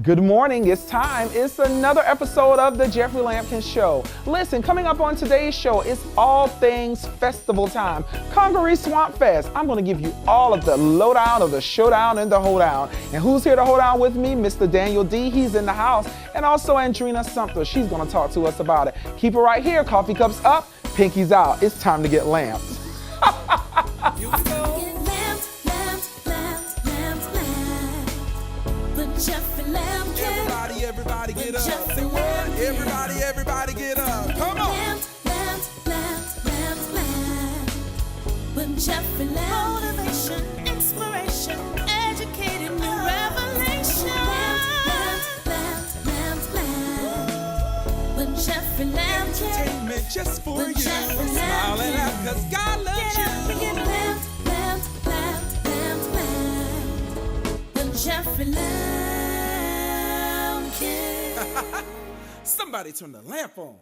Good morning, it's time. It's another episode of the Jeffrey Lampkin Show. Listen, coming up on today's show, it's all things festival time. Congaree Swamp Fest. I'm going to give you all of the lowdown of the showdown and the hoedown. And who's here to hold on with me? Mr. Daniel D. He's in the house. And also Andrina Sumter. She's going to talk to us about it. Keep it right here. Coffee cups up, pinkies out. It's time to get lamped. Here we go. Jeffrey Lampkin. Everybody get up. Say what? Everybody get up. Come on. With Jeffrey Lampkin. Motivation, inspiration, educating new revelation. With Jeffrey Lampkin. Entertainment just for you. Smiling out 'cause God loves you. Get lamp. With Jeffrey Lampkin. Somebody turn the lamp on.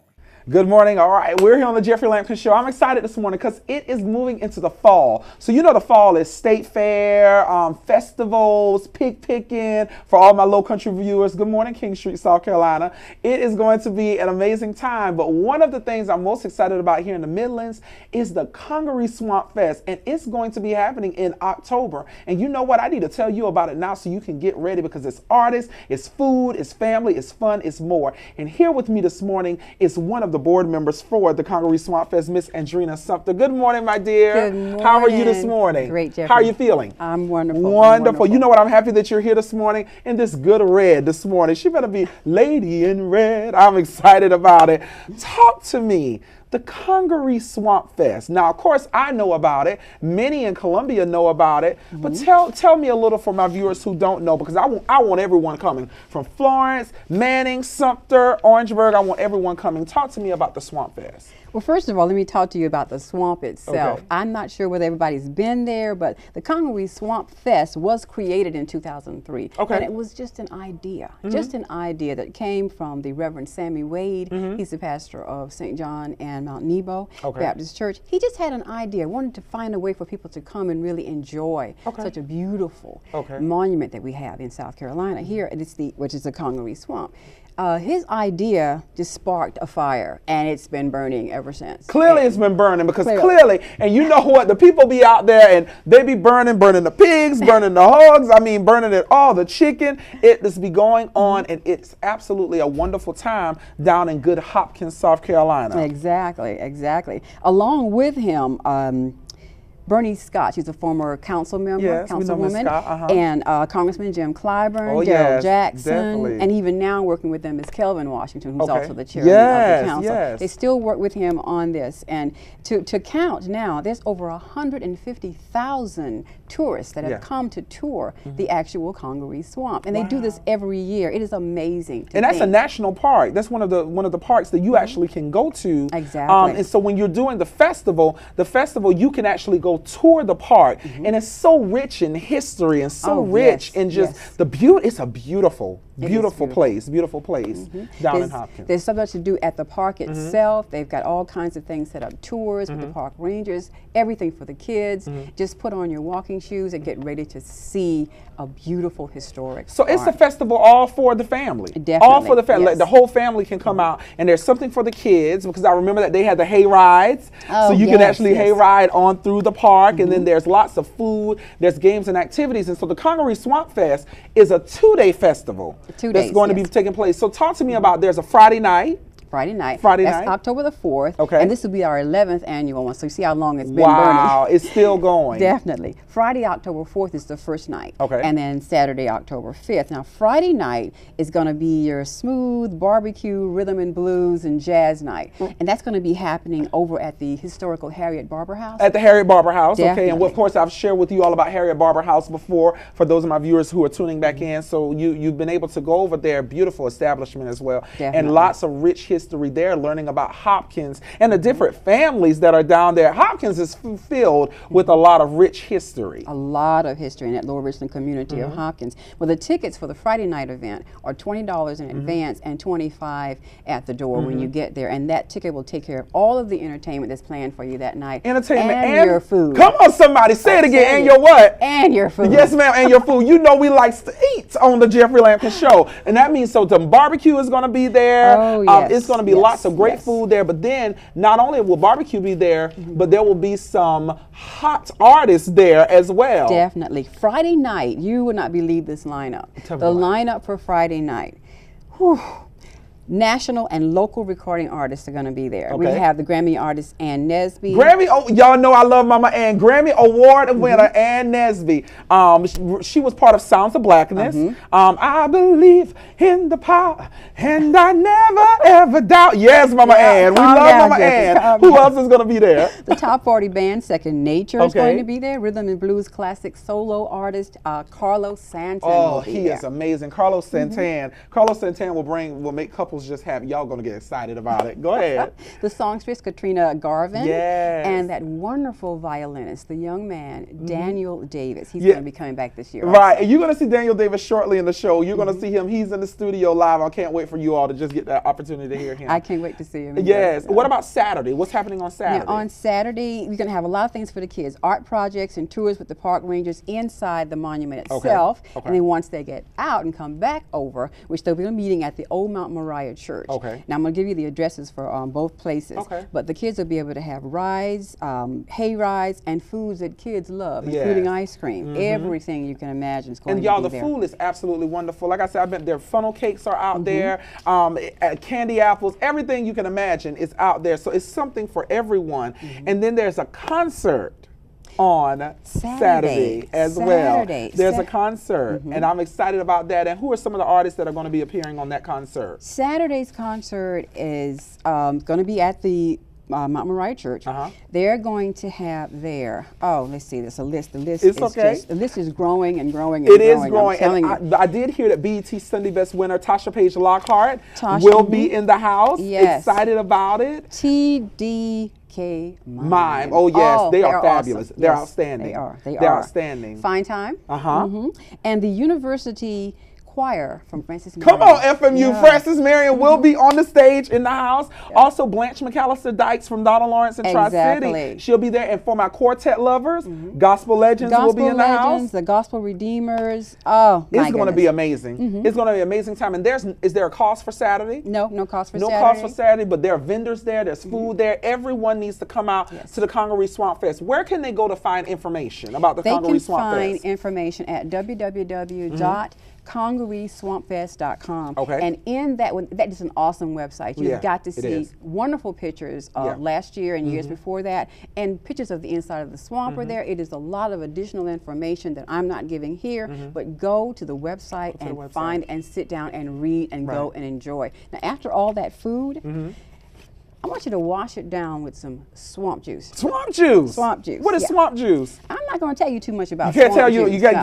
Good morning. All right, we're here on the Jeffrey Lampkin Show. I'm excited this morning because it is moving into the fall. So you know the fall is state fair, festivals, pig picking. For all my low country viewers, good morning, King Street, South Carolina. It is going to be an amazing time. But one of the things I'm most excited about here in the Midlands is the Congaree Swamp Fest. And it's going to be happening in October. And you know what? I need to tell you about it now so you can get ready because it's artists, it's food, it's family, it's fun, it's more. And here with me this morning is one of the board members for the Congaree Swamp Fest, Miss Andrina Sumter. Good morning, my dear. Good morning. How are you this morning? Great, Jeffrey. How are you feeling? I'm wonderful. Wonderful. You know what? I'm happy that you're here this morning in this good red this morning. She better be Lady in Red. I'm excited about it. Talk to me. The Congaree Swamp Fest. Now, of course, I know about it. Many in Columbia know about it. But tell me a little for my viewers who don't know, because I want everyone coming from Florence, Manning, Sumter, Orangeburg. I want everyone coming. Talk to me about the Swamp Fest. Well, first of all, let me talk to you about the swamp itself. Okay. I'm not sure whether everybody's been there, but the Congaree Swamp Fest was created in 2003. Okay. And it was just an idea, just an idea that came from the Reverend Sammy Wade. He's the pastor of St. John and Mount Nebo Baptist Church. He just had an idea, wanted to find a way for people to come and really enjoy such a beautiful monument that we have in South Carolina here, and which is the Congaree Swamp. His idea just sparked a fire, and it's been burning ever since. Clearly it's been burning because clearly, and you know what, the people be out there and they be burning the pigs, burning the hogs, I mean burning it all, the chicken. It just be going on, and it's absolutely a wonderful time down in good Hopkins, South Carolina. Exactly. Along with him, Bernie Scott, she's a former council member, councilwoman, and Congressman Jim Clyburn, Darrell Jackson, and even now working with them is Kelvin Washington, who's also the chairman of the council. They still work with him on this, and to count now, there's over 150,000 tourists that have come to tour the actual Congaree Swamp, and they do this every year. It is amazing. And that's a national park. That's one of the parks that you actually can go to. Exactly. And so when you're doing the festival you can actually go tour the park, and it's so rich in history and so rich in just the beauty. It's a beautiful place down in Hopkins. There's so much to do at the park itself. They've got all kinds of things set up, tours with the park rangers, everything for the kids. Just put on your walking shoes and get ready to see a beautiful historic So park. it's a festival all for the family. Definitely. All for the family. Like the whole family can come out, and there's something for the kids, because I remember that they had the hay rides. So you can actually hay ride on through the park, and then there's lots of food, there's games and activities. And so the Congaree Swamp Fest is a 2-day festival that's going to be taking place. So talk to me about, there's a Friday night. That's October the 4th. Okay. And this will be our 11th annual one, so you see how long it's been burning. Wow, it's still going. Definitely. Friday, October 4th is the first night. Okay. And then Saturday, October 5th. Now, Friday night is going to be your smooth barbecue, rhythm and blues, and jazz night. And that's going to be happening over at the historical Harriet Barber House. At the Harriet Barber House, Definitely. And of course I've shared with you all about Harriet Barber House before, for those of my viewers who are tuning back in. So you've been able to go over there, beautiful establishment as well. Definitely. And lots of rich history there, learning about Hopkins and the different families that are down there. Hopkins is filled with a lot of rich history. A lot of history in that Lower Richland community of Hopkins. Well, the tickets for the Friday night event are $20 in advance and $25 at the door when you get there. And that ticket will take care of all of the entertainment that's planned for you that night. Entertainment and your food. Come on, somebody, say it again. And your what? And your food. Yes, ma'am, and your food. You know we like to eat on the Jeffrey Lampkin Show. And that means so the barbecue is going to be there. Oh, yes. It's going to be lots of great food there. But then not only will barbecue be there, but there will be some hot artists there as well. Definitely. Friday night, you would not believe this lineup. The lineup for Friday night. Whew. National and local recording artists are going to be there. We have the Grammy artist Ann Nesby. Grammy, y'all know I love Mama Ann. Grammy Award winner Ann Nesby. She was part of Sounds of Blackness. I believe in the power, and I never ever doubt. Yes, Mama Ann. We love Mama Ann. Who else is going to be there? The Top 40 band Second Nature is going to be there. Rhythm and Blues classic solo artist Carlos Santan. Oh, he is amazing. Carlos Santan. Carlos Santan will make couples just happy. Y'all gonna get excited about it. Go ahead. The songstress Katrina Garvin. Yes. And that wonderful violinist, the young man, Daniel Davis. He's gonna be coming back this year. Right. And you're gonna see Daniel Davis shortly in the show. You're gonna see him. He's in the studio live. I can't wait for you all to just get that opportunity to hear him. I can't wait to see him. Yes. What about Saturday? What's happening on Saturday? Now, on Saturday, we're gonna have a lot of things for the kids. Art projects and tours with the park rangers inside the monument itself. And then once they get out and come back over, which they'll be meeting at the Old Mount Moriah Church. Now I'm going to give you the addresses for both places. But the kids will be able to have rides, hay rides, and foods that kids love, including ice cream. Everything you can imagine is going to be there. And y'all, the food is absolutely wonderful. Like I said, I bet their funnel cakes are out there, candy apples, everything you can imagine is out there. So it's something for everyone. And then there's a concert on Saturday as well. There's a concert, and I'm excited about that. And who are some of the artists that are going to be appearing on that concert? Saturday's concert is going to be at the Mount Moriah Church. They're going to have their, let's see, there's a list. The list the list is growing and growing and growing. It is growing. And I did hear that BET Sunday Best winner Tasha Page Lockhart will be in the house. Excited about it. TDK Mime. Oh yes, they are fabulous. Awesome. They're outstanding. They're outstanding. Fine Time. And the University Choir from Francis Marion. Come on, FMU. Francis Marion will be on the stage in the house. Also, Blanche McAllister Dykes from Donald Lawrence and Tri-City. She'll be there. And for my quartet lovers, Gospel Legends will be in the house. The Gospel Redeemers. Oh, my It's going to be amazing. It's going to be an amazing time. And is there a cost for Saturday? No cost for Saturday. No cost for Saturday, but there are vendors there. There's food there. Everyone needs to come out to the Congaree Swamp Fest. Where can they go to find information about the Congaree Swamp Fest? They can find information at www.congareeswampfest.com. And in that one, that is an awesome website. You've got to see wonderful pictures of last year and years before that, and pictures of the inside of the swamp are there. It is a lot of additional information that I'm not giving here, but go to the website and find and sit down and read and go and enjoy. Now, after all that food, I want you to wash it down with some swamp juice. Swamp juice? Swamp juice. What is swamp juice? I'm not going to tell you too much about swamp juice. You can't tell you. You just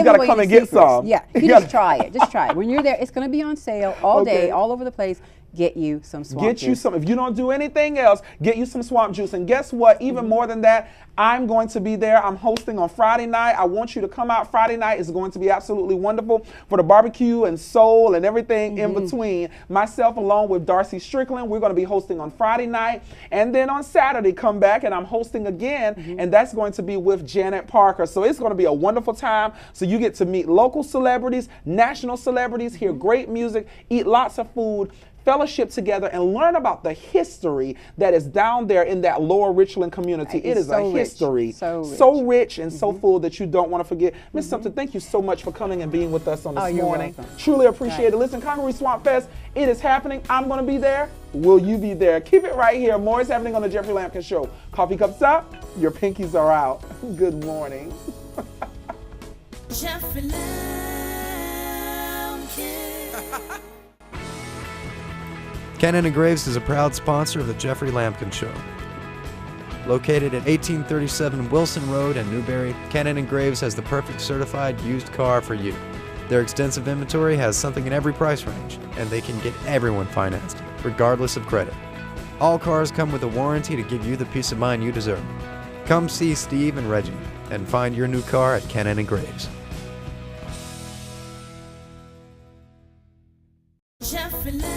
got to come and get some. Yeah, you just try it. Just try it. When you're there, it's going to be on sale all day, all over the place. Get you some swamp juice. Get you some. If you don't do anything else, get you some swamp juice. And guess what? Even more than that, I'm going to be there. I'm hosting on Friday night. I want you to come out. Friday night is going to be absolutely wonderful for the barbecue and soul and everything in between. Myself, along with Darcy Strickland, we're going to be hosting on Friday night. And then on Saturday, come back and I'm hosting again. And that's going to be with Janet Parker. So it's going to be a wonderful time. So you get to meet local celebrities, national celebrities, hear great music, eat lots of food, fellowship together, and learn about the history that is down there in that Lower Richland community. It is a history so rich and so full that you don't want to forget. Miss Sumter, thank you so much for coming and being with us on this morning. Truly appreciate it. Listen, Congaree Swamp Fest, it is happening. I'm going to be there. Will you be there? Keep it right here. More is happening on the Jeffrey Lampkin Show. Coffee cups up. Your pinkies are out. Good morning. Jeffrey Lampkin. Cannon and Graves is a proud sponsor of the Jeffrey Lampkin Show. Located at 1837 Wilson Road in Newberry, Cannon and Graves has the perfect certified used car for you. Their extensive inventory has something in every price range, and they can get everyone financed, regardless of credit. All cars come with a warranty to give you the peace of mind you deserve. Come see Steve and Reggie and find your new car at Kennan and Graves. Jeffrey Lampkin.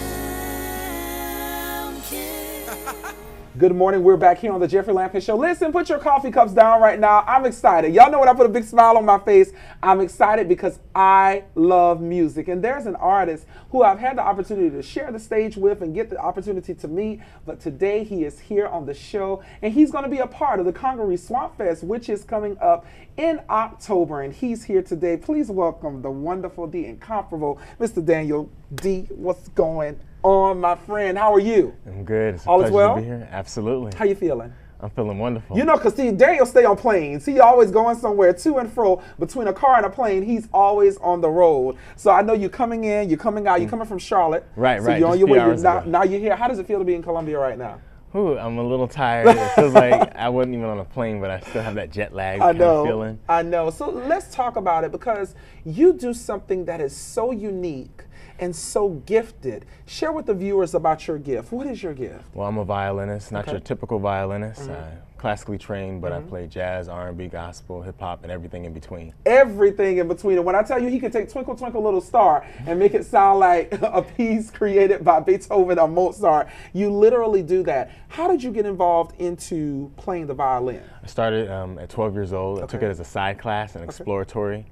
Good morning. We're back here on the Jeffrey Lampkin Show. Listen, put your coffee cups down right now. I'm excited. Y'all know when I put a big smile on my face, I'm excited because I love music. And there's an artist who I've had the opportunity to share the stage with and get the opportunity to meet. But today he is here on the show, and he's going to be a part of the Congaree Swamp Fest, which is coming up in October. And he's here today. Please welcome the wonderful, the incomparable Mr. Daniel D. What's going on, my friend? How are you? I'm good. It's a All is pleasure well? to be here. Absolutely. How you feeling? I'm feeling wonderful. You know, because see, Daniel stay on planes. He always going somewhere to and fro between a car and a plane. He's always on the road. So I know you're coming in, you're coming out, you're coming from Charlotte. Right, so right. You're on Just your a few way. hours Now you're here. How does it feel to be in Columbia right now? Ooh, I'm a little tired. It feels like I wasn't even on a plane, but I still have that jet lag kind of feeling. I know. So let's talk about it, because you do something that is so unique and so gifted. Share with the viewers about your gift. What is your gift? Well, I'm a violinist, not your typical violinist. Mm-hmm. Classically trained, but I play jazz, R&B, gospel, hip hop, and everything in between. Everything in between. And when I tell you he can take Twinkle Twinkle Little Star and make it sound like a piece created by Beethoven or Mozart, you literally do that. How did you get involved into playing the violin? I started at 12 years old. I took it as a side class, an exploratory,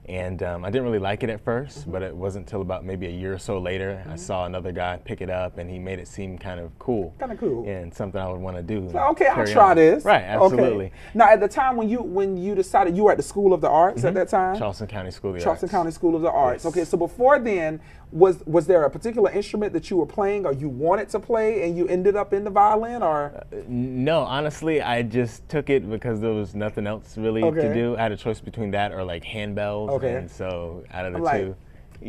and I didn't really like it at first, but it wasn't until about maybe a year or so later I saw another guy pick it up, and he made it seem kind of cool. And something I would want to do. So, okay, I'll try this. Right, absolutely. Okay. Now, at the time when you decided, you were at the School of the Arts at that time? Charleston County School of the Arts. Charleston County School of the Arts. Yes. Okay, so before then, was there a particular instrument that you were playing or you wanted to play and you ended up in the violin, or? No, honestly, I just took it because there was nothing else really to do. I had a choice between that or like handbells, and so out of the two.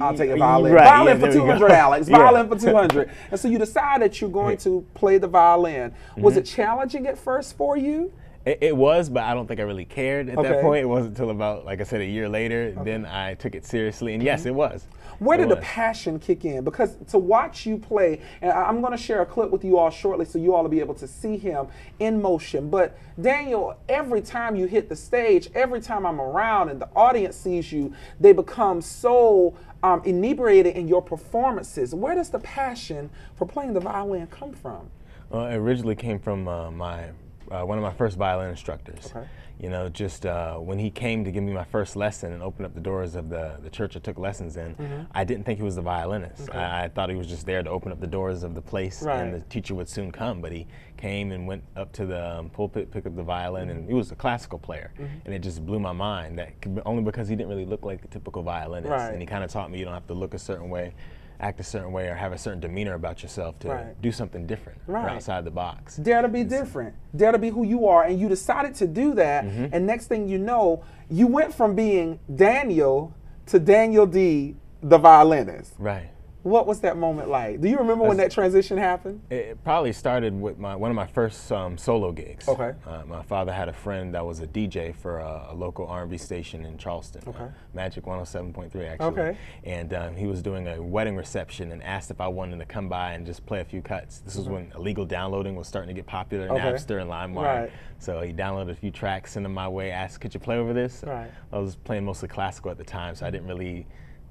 I'll take a violin. Right, violin for 200, Alex. Violin for 200. Yeah. And so you decided you're going to play the violin. Was it challenging at first for you? It was, but I don't think I really cared at that point. It wasn't until about, like I said, a year later, then I took it seriously, and yes, it was. Where did the passion kick in? Because to watch you play, and I'm going to share a clip with you all shortly so you all will be able to see him in motion. But Daniel, every time you hit the stage, every time I'm around and the audience sees you, they become so inebriated in your performances. Where does the passion for playing the violin come from? It originally came from one of my first violin instructors. You know, just when he came to give me my first lesson and open up the doors of the church I took lessons in, I didn't think he was the violinist. I thought he was just there to open up the doors of the place, and the teacher would soon come. But he came and went up to the pulpit, picked up the violin, and he was a classical player. And it just blew my mind, only because he didn't really look like the typical violinist. And he kind of taught me you don't have to look a certain way, act a certain way, or have a certain demeanor about yourself to do something different or outside the box. Dare to be different. Dare to be who you are. And you decided to do that. And next thing you know, you went from being Daniel to Daniel D, the violinist. Right. What was that moment like? Do you remember when that transition happened? It probably started with one of my first solo gigs. My father had a friend that was a DJ for a local R&B station in Charleston, Magic 107.3 actually. And he was doing a wedding reception and asked if I wanted to come by and just play a few cuts. This was when illegal downloading was starting to get popular in Napster and LimeWire. So he downloaded a few tracks, sent them my way, asked, could you play over this? I was playing mostly classical at the time, so I didn't really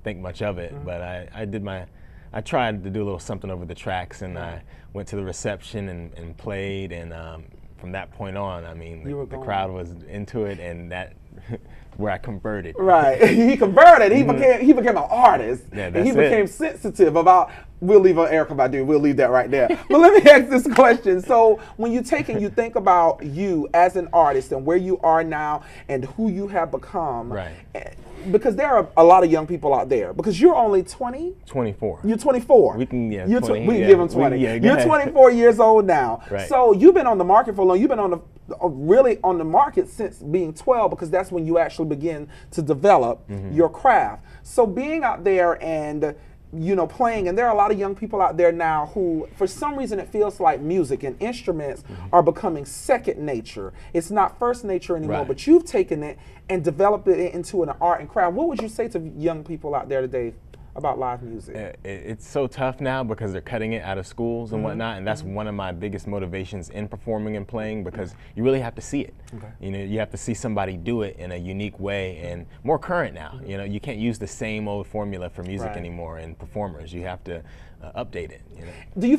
think much of it, but I tried to do a little something over the tracks, and I went to the reception and played, and from that point on, I mean, the crowd was into it, and that where I converted. He converted. He became an artist. And he became sensitive about. We'll leave on Erykah Badu. We'll leave that right there. But let me ask this question. So when you take and you think about you as an artist and where you are now and who you have become, because there are a lot of young people out there. Because you're only 20? 24. You're 24. We can, we can give them 20. You're 24 years old now. So you've been on the market for long. You've been really on the market since being 12, because that's when you actually begin to develop your craft. So being out there and playing, and there are a lot of young people out there now who, for some reason, it feels like music and instruments are becoming second nature. It's not first nature anymore, but you've taken it and developed it into an art and craft. What would you say to young people out there today about live music? It's so tough now because they're cutting it out of schools and whatnot, and that's one of my biggest motivations in performing and playing, because you really have to see it. Okay. You know, you have to see somebody do it in a unique way and more current now. You know, you can't use the same old formula for music anymore and performers. You have to update it. You know? Do you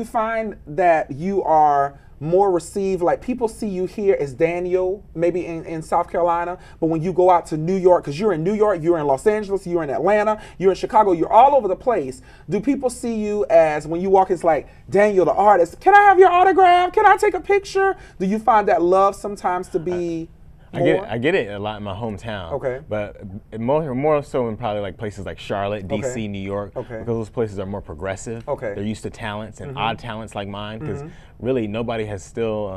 find that you are more received, like people see you here as Daniel, maybe in South Carolina, but when you go out to New York, because you're in New York, you're in Los Angeles, you're in Atlanta, you're in Chicago, you're all over the place, do people see you as, when you walk, it's like, Daniel the artist, can I have your autograph? Can I take a picture? Do you find that love sometimes to be I get it a lot in my hometown. Okay. But more so in probably like places like Charlotte, DC, New York, because those places are more progressive. Okay. They're used to talents and odd talents like mine, because really nobody has still,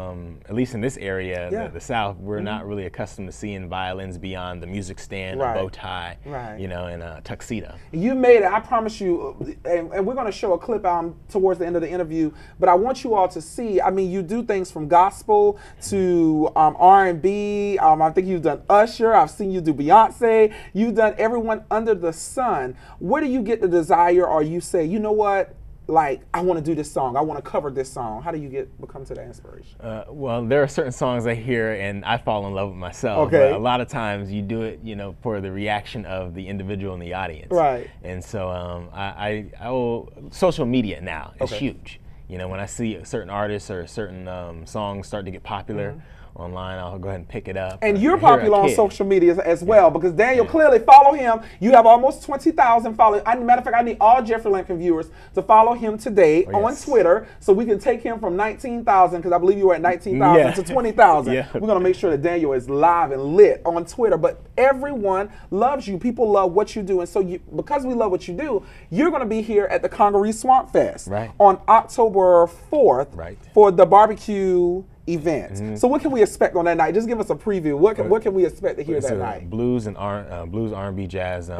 at least in this area, the South, we're not really accustomed to seeing violins beyond the music stand, a bow tie, you know, and a tuxedo. You made it, I promise you, and we're going to show a clip towards the end of the interview, but I want you all to see, I mean, you do things from gospel to R&B. I think you've done Usher. I've seen you do Beyonce. You've done everyone under the sun. Where do you get the desire, or you say, you know what, like, I want to do this song. I want to cover this song. How do you become to that inspiration? Well, there are certain songs I hear and I fall in love with myself. Okay. But a lot of times you do it, you know, for the reaction of the individual in the audience. Right. And so I will, social media now is huge. You know, when I see certain artists or certain songs start to get popular online, I'll go ahead and pick it up. And you're popular on social media as well, because Daniel, clearly follow him. You have almost 20,000 followers. Matter of fact, I need all Jeffrey Lampkin viewers to follow him today on Twitter, so we can take him from 19,000, because I believe you were at 19,000 to 20,000. We're going to make sure that Daniel is live and lit on Twitter. But everyone loves you. People love what you do. And so because we love what you do, you're going to be here at the Congaree Swamp Fest on October 4th for the barbecue event. So what can we expect on that night? Just give us a preview. What can we expect to hear that night? Blues and R&B jazz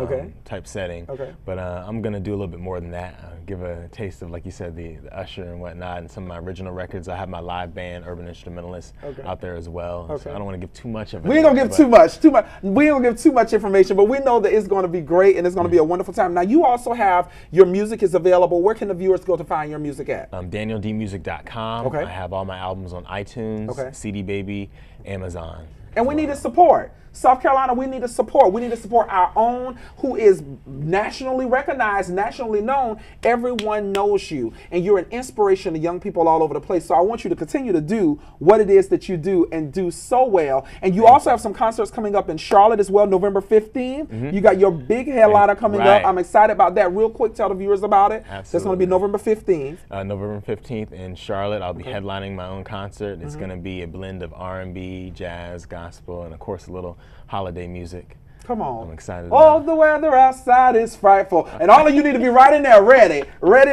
type setting. But I'm gonna do a little bit more than that. Give a taste of, like you said, the Usher and whatnot, and some of my original records. I have my live band, Urban Instrumentalists, out there as well. So I don't want to give too much of it. We ain't gonna give too much. We ain't gonna give too much information, but we know that it's gonna be great and it's gonna be a wonderful time. Now, you also have your music is available. Where can the viewers go to find your music at? DanielDmusic.com. I have all my albums on iTunes, CD Baby, Amazon. And we need to support. South Carolina, we need to support. We need to support our own, who is nationally recognized, nationally known. Everyone knows you, and you're an inspiration to young people all over the place. So I want you to continue to do what it is that you do and do so well. And you also have some concerts coming up in Charlotte as well, November 15th. You got your big headliner coming up. I'm excited about that. Real quick, tell the viewers about it. Absolutely. That's going to be November 15th. November 15th in Charlotte. I'll be headlining my own concert. It's going to be a blend of R&B, jazz, gospel, and of course a little holiday music. Come on. I'm excited. Oh, the weather outside is frightful. And all of you need to be right in there, ready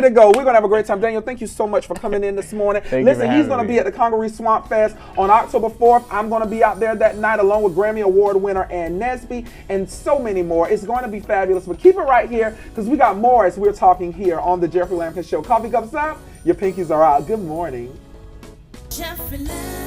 to go. We're going to have a great time. Daniel, thank you so much for coming in this morning. Listen, he's going to be at the Congaree Swamp Fest on October 4th. I'm going to be out there that night along with Grammy Award winner Ann Nesby and so many more. It's going to be fabulous. But keep it right here, because we got more as we're talking here on the Jeffrey Lampkin Show. Coffee cups up, your pinkies are out. Good morning. Jeffrey Lampkin.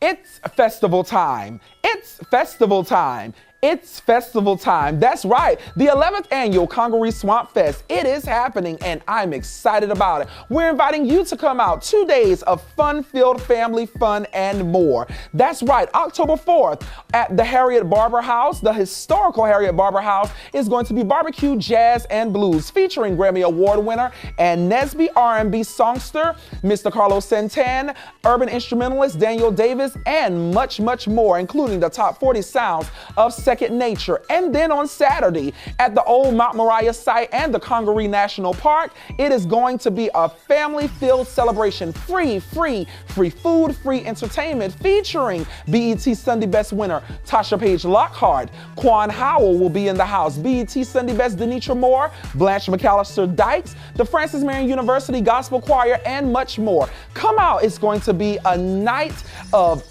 It's festival time. It's festival time. It's festival time. That's right. The 11th annual Congaree Swamp Fest. It is happening and I'm excited about it. We're inviting you to come out. 2 days of fun-filled family fun and more. That's right. October 4th at the Harriet Barber House, the historical Harriet Barber House, is going to be barbecue, jazz, and blues featuring Grammy Award winner Ann Nesby, R&B songster Mr. Carlos Santan, urban instrumentalist Daniel Davis, and much, much more, including the top 40 sounds of second nature. And then on Saturday at the old Mount Moriah site and the Congaree National Park, it is going to be a family-filled celebration. Free food, free entertainment, featuring BET Sunday Best winner Tasha Page Lockhart. Quan Howell will be in the house. BET Sunday Best Denitra Moore, Blanche McAllister Dykes, the Francis Marion University Gospel Choir, and much more. Come out. It's going to be a night of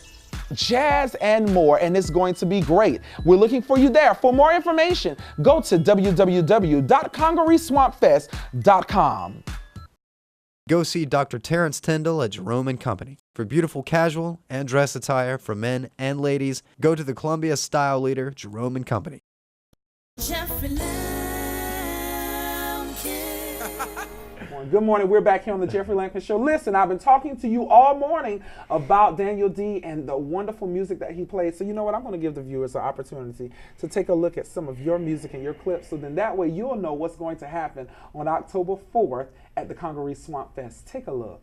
jazz and more, and it's going to be great. We're looking for you there. For more information, go to www.congareeswampfest.com. Go see Dr. Terrence Tyndall at Jerome & Company. For beautiful casual and dress attire for men and ladies, go to the Columbia style leader, Jerome & Company. Jeffrey Lampkin. Good morning. We're back here on the Jeffrey Lampkin Show. Listen, I've been talking to you all morning about Daniel D. and the wonderful music that he plays. So you know what? I'm going to give the viewers an opportunity to take a look at some of your music and your clips. So then that way you'll know what's going to happen on October 4th at the Congaree Swamp Fest. Take a look.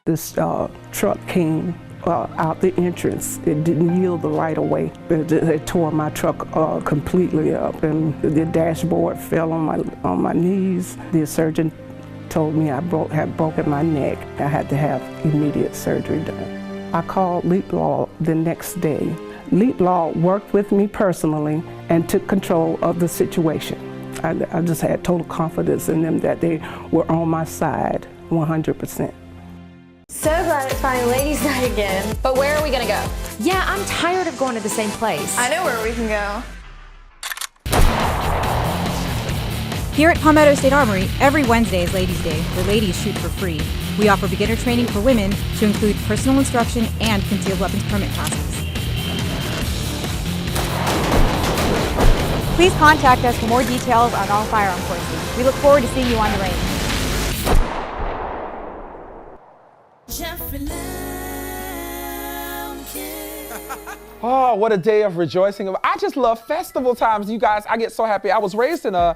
This truck came out the entrance. It didn't yield the right of way. It tore my truck completely up, and the dashboard fell on my knees. The surgeon told me I had broken my neck. I had to have immediate surgery done. I called Leap Law the next day. Leap Law worked with me personally and took control of the situation. I just had total confidence in them that they were on my side 100%. So glad it's finally ladies' night again. But where are we gonna go? Yeah, I'm tired of going to the same place. I know where we can go. Here at Palmetto State Armory, every Wednesday is Ladies' Day, where ladies shoot for free. We offer beginner training for women to include personal instruction and concealed weapons permit classes. Please contact us for more details on all firearm courses. We look forward to seeing you on the range. Jeffrey Lampkin. Oh, what a day of rejoicing. I just love festival times, you guys. I get so happy. I was raised in a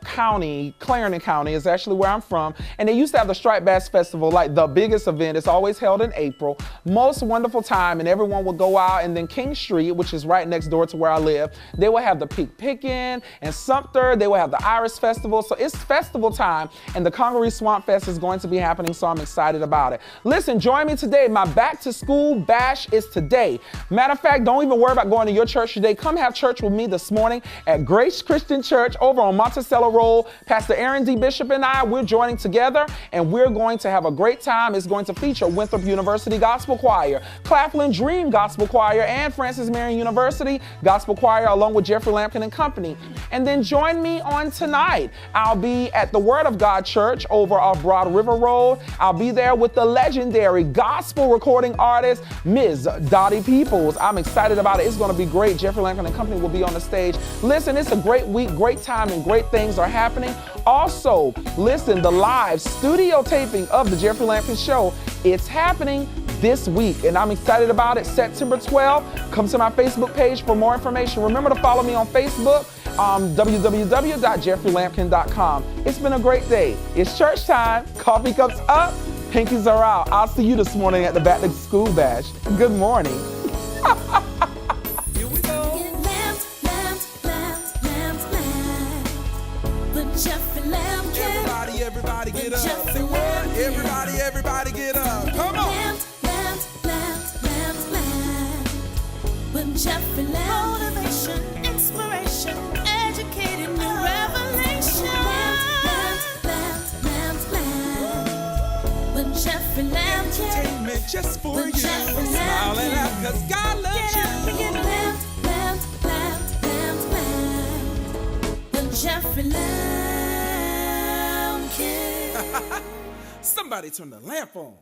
county, Clarendon County is actually where I'm from, and they used to have the Striped Bass Festival, like the biggest event. It's always held in April. Most wonderful time, and everyone would go out, and then King Street, which is right next door to where I live, they will have the Peak Pickin', and Sumter, they will have the Iris Festival. So it's festival time, and the Congaree Swamp Fest is going to be happening, so I'm excited about it. Listen, join me today. My back to school bash is today. Matter of fact, don't even worry about going to your church today. Come have church with me this morning at Grace Christian Church over on Monticello Road. Pastor Aaron D. Bishop and I, we're joining together, and we're going to have a great time. It's going to feature Winthrop University Gospel Choir, Claflin Dream Gospel Choir, and Francis Marion University Gospel Choir, along with Jeffrey Lampkin and Company. And then join me on tonight. I'll be at the Word of God Church over off Broad River Road. I'll be there with the legendary gospel recording artist, Ms. Dottie Peoples. I'm excited about it. It's going to be great. Jeffrey Lampkin and Company will be on the stage. Listen, it's a great week, great time, and great things are happening. Also, listen, the live studio taping of the Jeffrey Lampkin Show, it's happening this week, and I'm excited about it. September 12th. Come to my Facebook page for more information. Remember to follow me on Facebook, www.jeffreylampkin.com. It's been a great day. It's church time. Coffee cups up, pinkies are out. I'll see you this morning at the Back to School Bash. Good morning. Here we go. Jeffrey Lampkin. Everybody get up. Say what? Everybody get up. Come on. With Jeffrey Lampkin. Motivation, inspiration, educating new revelation. With Jeffrey Lampkin. Entertainment just for you. Smiling out 'cause God loves you. Get up and get lamped. With Jeffrey Lampkin. Somebody turn the lamp on.